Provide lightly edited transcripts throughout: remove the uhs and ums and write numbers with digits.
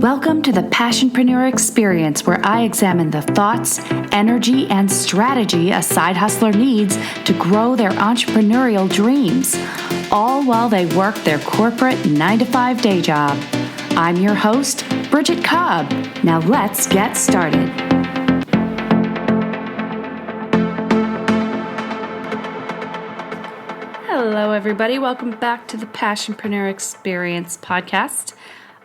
Welcome to the Passionpreneur Experience, where I examine the thoughts, energy, and strategy a side hustler needs to grow their entrepreneurial dreams, all while they work their corporate 9-to-5 day job. I'm your host, Bridget Cobb. Now let's get started. Hello, everybody. Welcome back to the Passionpreneur Experience podcast.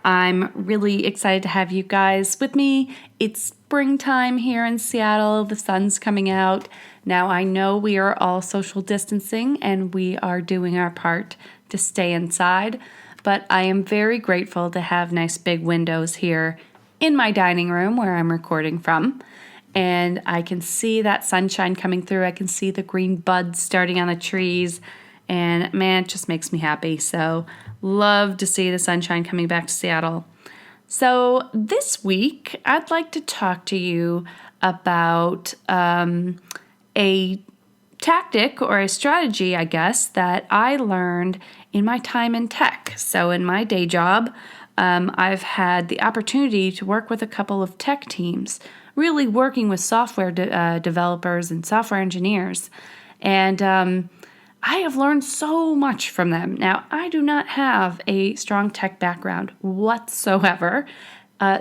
I'm really excited to have you guys with me. It's springtime here in Seattle. The sun's coming out. Now, I know we are all social distancing and we are doing our part to stay inside, but I am very grateful to have nice big windows here in my dining room where I'm recording from. And I can see that sunshine coming through. I can see the green buds starting on the trees. And man, it just makes me happy. So love to see the sunshine coming back to Seattle. So this week, I'd like to talk to you about a tactic or a strategy, I guess, that I learned in my time in tech. So in my day job, I've had the opportunity to work with a couple of tech teams, really working with software developers and software engineers. And I have learned so much from them. Now, I do not have a strong tech background whatsoever,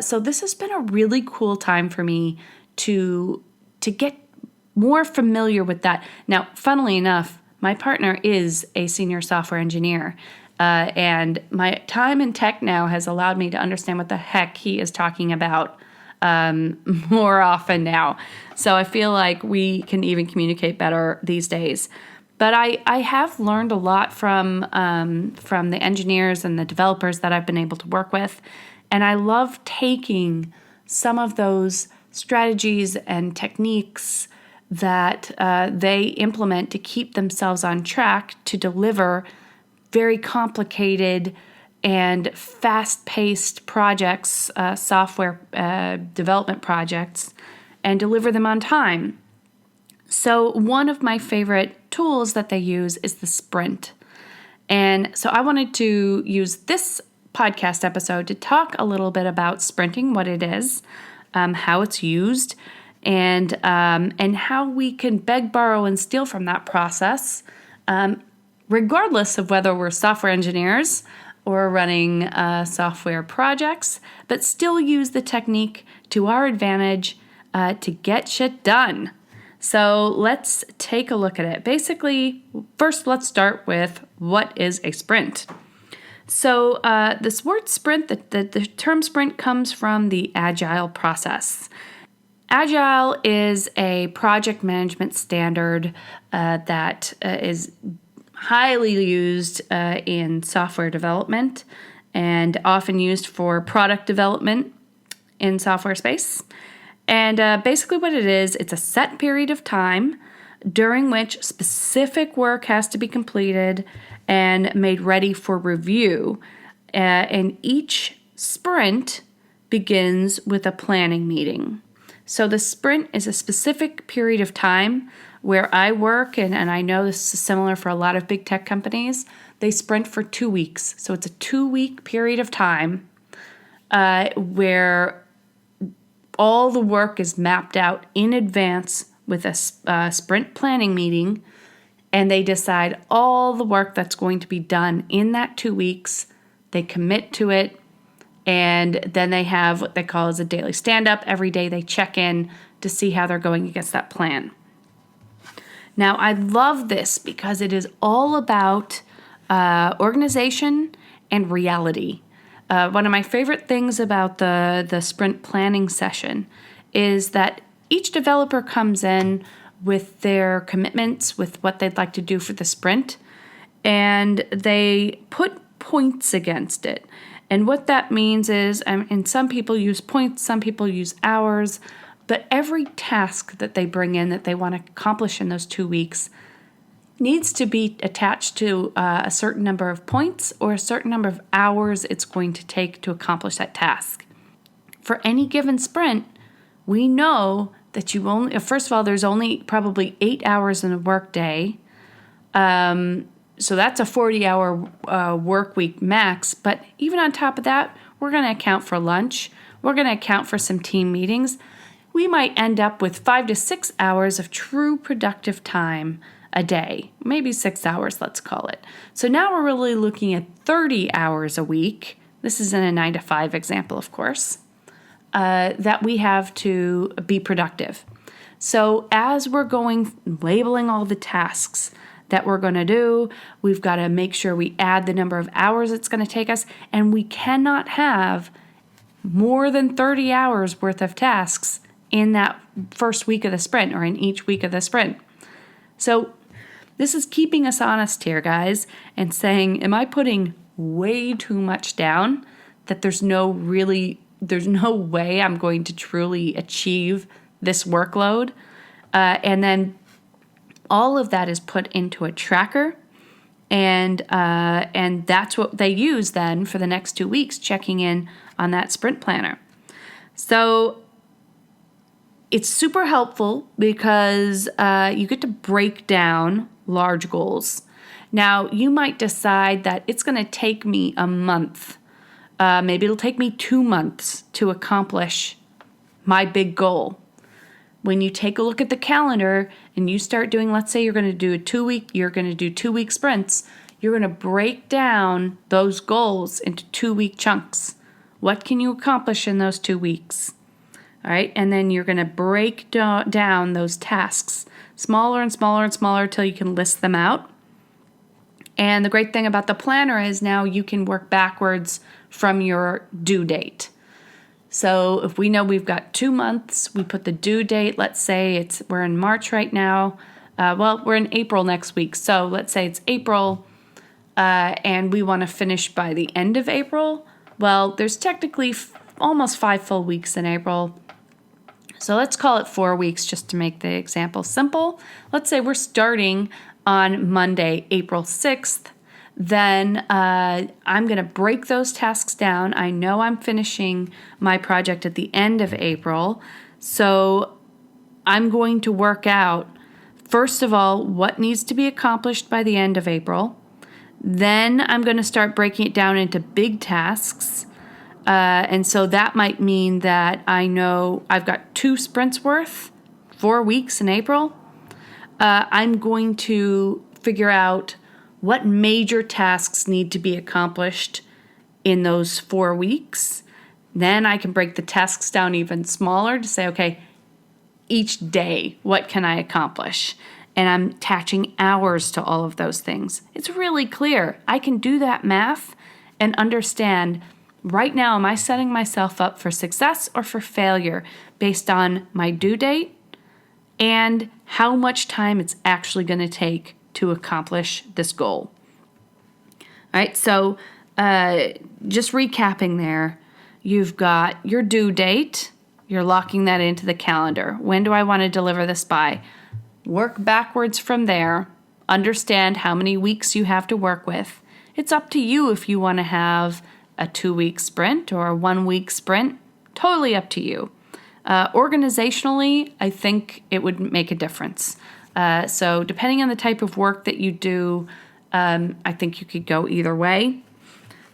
so this has been a really cool time for me to get more familiar with that. Now, funnily enough, my partner is a senior software engineer, and my time in tech now has allowed me to understand what the heck he is talking about more often now. So I feel like we can even communicate better these days. But I have learned a lot from the engineers and the developers that I've been able to work with. And I love taking some of those strategies and techniques that they implement to keep themselves on track to deliver very complicated and fast-paced projects, software development projects, and deliver them on time. So one of my favorite tools that they use is the sprint. And so I wanted to use this podcast episode to talk a little bit about sprinting, what it is, how it's used, and how we can beg, borrow, and steal from that process, regardless of whether we're software engineers or running software projects, but still use the technique to our advantage to get shit done. So let's take a look at it. Basically, first let's start with what is a sprint. So this word sprint, the term sprint comes from the AGILE process. AGILE is a project management standard that is highly used in software development and often used for product development in software space. And basically what it is, it's a set period of time during which specific work has to be completed and made ready for review. And each sprint begins with a planning meeting. So the sprint is a specific period of time where I work, and I know this is similar for a lot of big tech companies. They sprint for 2 weeks. So it's a 2-week period of time where all the work is mapped out in advance with a sprint planning meeting, and they decide all the work that's going to be done in that 2 weeks. They commit to it, and then they have what they call as a daily stand-up. Every day they check in to see how they're going against that plan. Now, I love this because it is all about organization and reality. One of my favorite things about the sprint planning session is that each developer comes in with their commitments, with what they'd like to do for the sprint, and they put points against it. And what that means is, and some people use points, some people use hours, but every task that they bring in that they want to accomplish in those 2 weeks needs to be attached to a certain number of points or a certain number of hours it's going to take to accomplish that task. For any given sprint, we know that first of all, there's only probably 8 hours in a work day. So that's a 40-hour work week max. But even on top of that, We're going to account for lunch. We're going to account for some team meetings. We might end up with 5 to 6 hours of true productive time a day, maybe 6 hours, let's call it. So now we're really looking at 30 hours a week. This is in a 9 to 5 example, of course, that we have to be productive. So as we're labeling all the tasks that we're going to do, we've got to make sure we add the number of hours it's going to take us, and we cannot have more than 30 hours worth of tasks in that first week of the sprint or in each week of the sprint. So this is keeping us honest here, guys, and saying, am I putting way too much down that there's no way I'm going to truly achieve this workload? And then all of that is put into a tracker, and that's what they use then for the next 2 weeks, checking in on that sprint planner. So it's super helpful because you get to break down large goals. Now, you might decide that it's going to take me a month. Maybe it'll take me 2 months to accomplish my big goal. When you take a look at the calendar and you start doing, let's say you're going to do 2-week sprints, you're going to break down those goals into 2-week chunks. What can you accomplish in those 2 weeks? All right, and then you're going to break down those tasks smaller and smaller and smaller till you can list them out. And the great thing about the planner is now you can work backwards from your due date. So if we know we've got 2 months, we put the due date, let's say we're in March right now. We're in April next week. So let's say it's April and we want to finish by the end of April. Well, there's technically almost 5 full weeks in April. So let's call it 4 weeks just to make the example simple. Let's say we're starting on Monday, April 6th. Then I'm going to break those tasks down. I know I'm finishing my project at the end of April. So I'm going to work out, first of all, what needs to be accomplished by the end of April. Then I'm going to start breaking it down into big tasks. And so that might mean that I know I've got 2 sprints worth, 4 weeks in April. I'm going to figure out what major tasks need to be accomplished in those 4 weeks. Then I can break the tasks down even smaller to say, okay, each day, what can I accomplish? And I'm attaching hours to all of those things. It's really clear. I can do that math and understand right now, am I setting myself up for success or for failure based on my due date and how much time it's actually going to take to accomplish this goal. All right, so just recapping there, you've got your due date. You're locking that into the calendar. When do I want to deliver this by? Work backwards from there. Understand how many weeks you have to work with. It's up to you if you want to have a 2-week sprint or a 1-week sprint. Totally up to you. Organizationally, I think it would make a difference. So depending on the type of work that you do, I think you could go either way.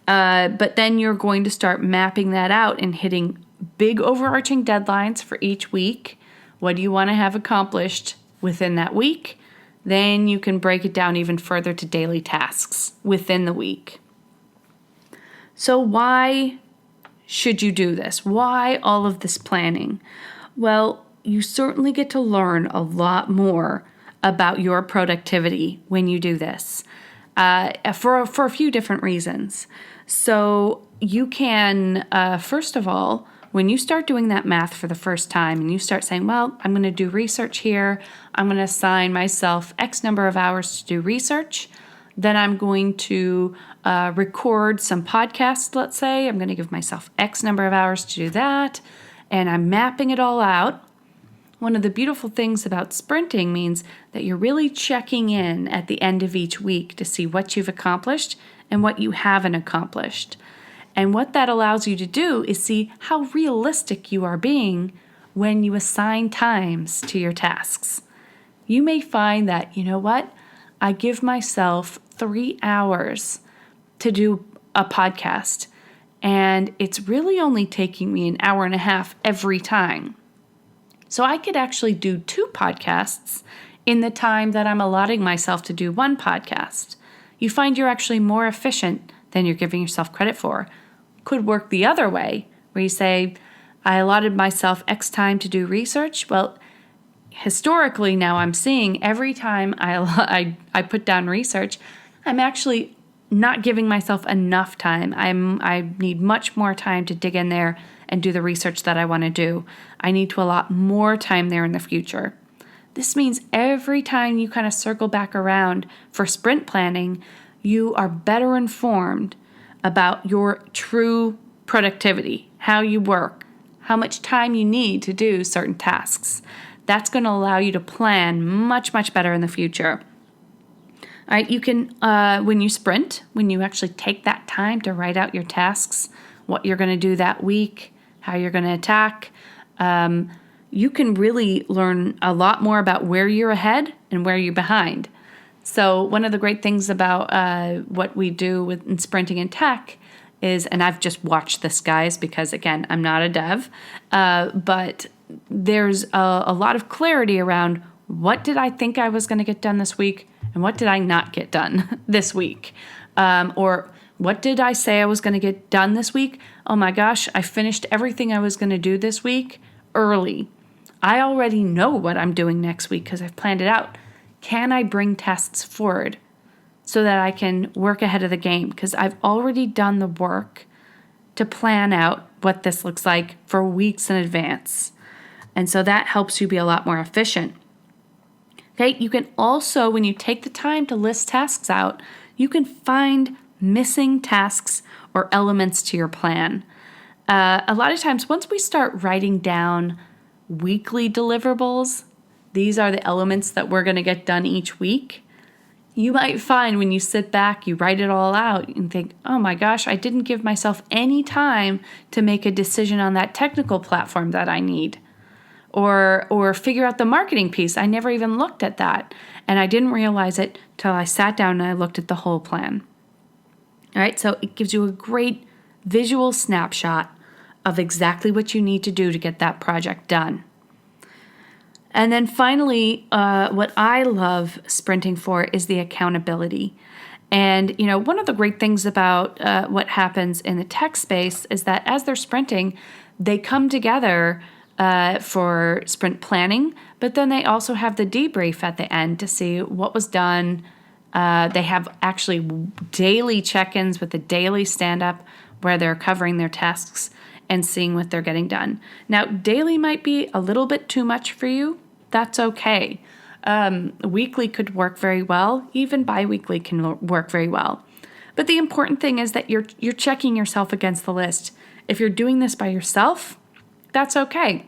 But then you're going to start mapping that out and hitting big overarching deadlines for each week. What do you want to have accomplished within that week? Then you can break it down even further to daily tasks within the week. So why should you do this? Why all of this planning? Well, you certainly get to learn a lot more about your productivity when you do this for a few different reasons. So you can, first of all, when you start doing that math for the first time and you start saying, well, I'm going to do research here, I'm going to assign myself X number of hours to do research, then I'm going to record some podcasts, let's say. I'm going to give myself X number of hours to do that, and I'm mapping it all out. One of the beautiful things about sprinting means that you're really checking in at the end of each week to see what you've accomplished and what you haven't accomplished. And what that allows you to do is see how realistic you are being when you assign times to your tasks. You may find that, you know what, I give myself 3 hours to do a podcast, and it's really only taking me an hour and a half every time. So I could actually do 2 podcasts in the time that I'm allotting myself to do 1 podcast. You find you're actually more efficient than you're giving yourself credit for. Could work the other way, where you say, I allotted myself X time to do research. Well, historically now I'm seeing every time I put down research, I'm actually not giving myself enough time. I need much more time to dig in there and do the research that I want to do. I need to allot more time there in the future. This means every time you kind of circle back around for sprint planning, you are better informed about your true productivity, how you work, how much time you need to do certain tasks. That's going to allow you to plan much, much better in the future. All right, you can, when you sprint, when you actually take that time to write out your tasks, what you're going to do that week, how you're going to attack, you can really learn a lot more about where you're ahead and where you're behind. So one of the great things about what we do in sprinting in tech is, and I've just watched this, guys, because again, I'm not a dev, but there's a lot of clarity around what did I think I was going to get done this week and what did I not get done this week? Or what did I say I was going to get done this week? Oh my gosh, I finished everything I was going to do this week early. I already know what I'm doing next week because I've planned it out. Can I bring tests forward so that I can work ahead of the game? Because I've already done the work to plan out what this looks like for weeks in advance. And so that helps you be a lot more efficient. Okay, you can also, when you take the time to list tasks out, you can find missing tasks or elements to your plan. A lot of times, once we start writing down weekly deliverables, these are the elements that we're going to get done each week. You might find when you sit back, you write it all out and think, oh my gosh, I didn't give myself any time to make a decision on that technical platform that I need. Or figure out the marketing piece. I never even looked at that. And I didn't realize it till I sat down and I looked at the whole plan. All right, so it gives you a great visual snapshot of exactly what you need to do to get that project done. And then finally, what I love sprinting for is the accountability. And, you know, one of the great things about what happens in the tech space is that as they're sprinting, they come together for sprint planning, but then they also have the debrief at the end to see what was done. They have actually daily check-ins with the daily stand-up where they're covering their tasks and seeing what they're getting done. Now, daily might be a little bit too much for you. That's okay. Weekly could work very well. Even bi-weekly can work very well. But the important thing is that you're checking yourself against the list. If you're doing this by yourself, that's okay.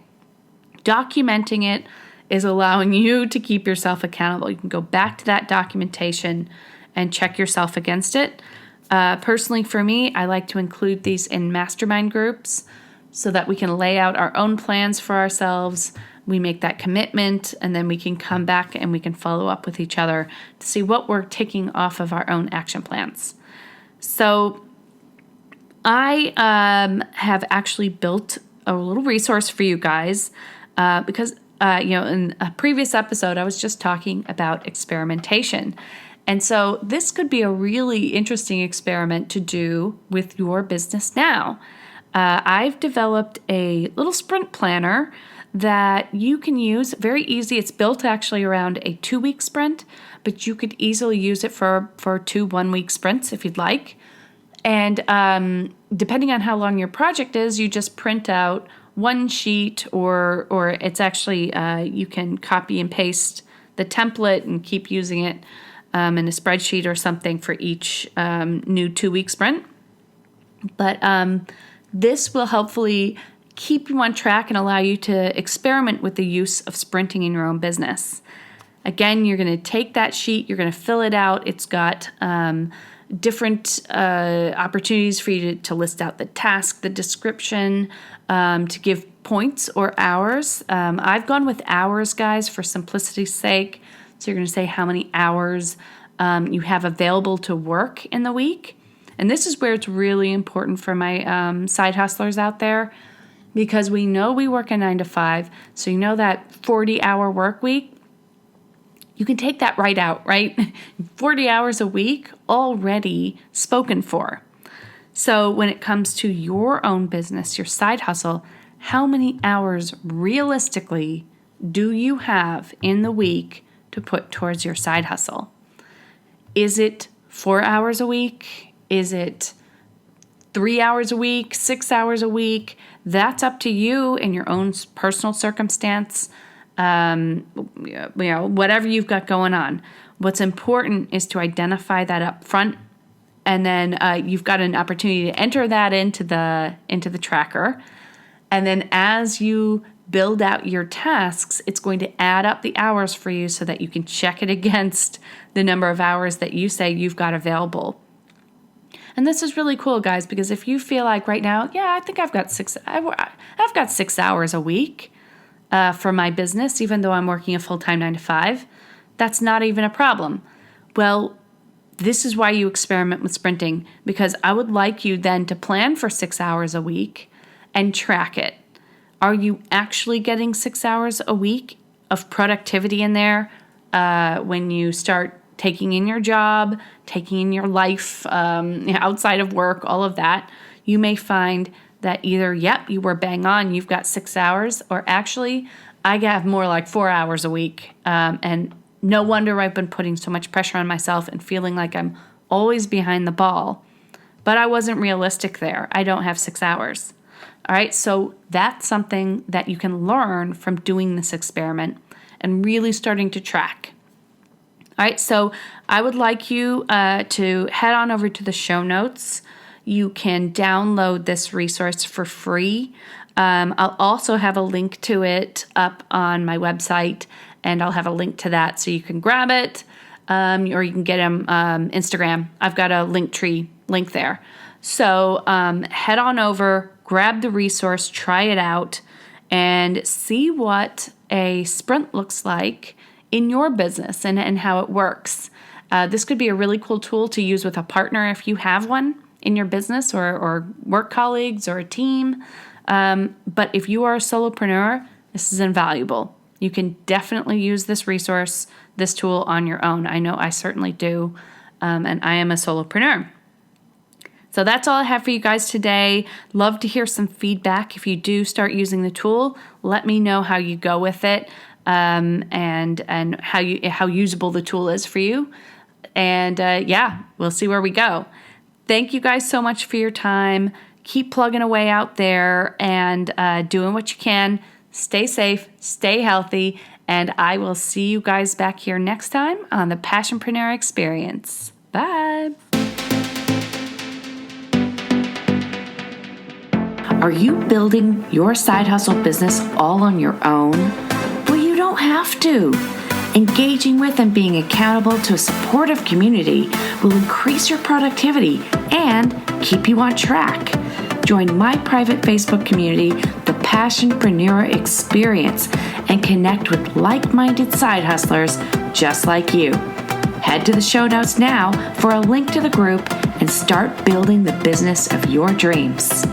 Documenting it is allowing you to keep yourself accountable. You can go back to that documentation and check yourself against it. Personally, for me, I like to include these in mastermind groups so that we can lay out our own plans for ourselves. We make that commitment, and then we can come back and we can follow up with each other to see what we're taking off of our own action plans. So I have actually built a little resource for you guys because, in a previous episode, I was just talking about experimentation. And so this could be a really interesting experiment to do with your business now. I've developed a little sprint planner that you can use. Very easy. It's built actually around a 2-week sprint, but you could easily use it for 2 1-week sprints if you'd like. And depending on how long your project is, you just print out one sheet or it's actually, you can copy and paste the template and keep using it in a spreadsheet or something for each new 2-week sprint. But this will hopefully keep you on track and allow you to experiment with the use of sprinting in your own business. Again, you're going to take that sheet, you're going to fill it out. It's got different opportunities for you to list out the task, the description, to give points or hours. I've gone with hours, guys, for simplicity's sake. So you're going to say how many hours you have available to work in the week. And this is where it's really important for my side hustlers out there, because we know we work a 9 to 5. So you know that 40-hour work week, you can take that right out, right? 40 hours a week already spoken for. So when it comes to your own business, your side hustle, how many hours realistically do you have in the week to put towards your side hustle? Is it 4 hours a week? Is it 3 hours a week, 6 hours a week? That's up to you and your own personal circumstance. Whatever you've got going on. What's important is to identify that up front, and then you've got an opportunity to enter that into the tracker. And then as you build out your tasks, it's going to add up the hours for you so that you can check it against the number of hours that you say you've got available. And this is really cool, guys, because if you feel like right now, I think I've got 6 hours a week for my business, even though I'm working a full-time 9 to 5, that's not even a problem. Well, this is why you experiment with sprinting, because I would like you then to plan for 6 hours a week and track it. Are you actually getting 6 hours a week of productivity in there when you start taking in your job, taking in your life outside of work, all of that? You may find that either, you were bang on, you've got 6 hours, or actually, I have more like 4 hours a week. And no wonder I've been putting so much pressure on myself and feeling like I'm always behind the ball. But I wasn't realistic there. I don't have 6 hours. All right, so that's something that you can learn from doing this experiment and really starting to track. All right, so I would like you to head on over to the show notes. You can download this resource for free. I'll also have a link to it up on my website, and I'll have a link to that so you can grab it, or you can get them Instagram. I've got a Linktree link there. So head on over, grab the resource, try it out, and see what a sprint looks like in your business and how it works. This could be a really cool tool to use with a partner if you have one in your business, or work colleagues or a team. But if you are a solopreneur, this is invaluable. You can definitely use this resource, this tool on your own. I know I certainly do, and I am a solopreneur. So that's all I have for you guys today. Love to hear some feedback. If you do start using the tool, let me know how you go with it, and how usable the tool is for you. And we'll see where we go. Thank you guys so much for your time. Keep plugging away out there and doing what you can. Stay safe, stay healthy, and I will see you guys back here next time on the Passionpreneur Experience. Bye. Are you building your side hustle business all on your own? Well, you don't have to. Engaging with and being accountable to a supportive community will increase your productivity and keep you on track. Join my private Facebook community, the Passionpreneur Experience, and connect with like-minded side hustlers just like you. Head to the show notes now for a link to the group and start building the business of your dreams.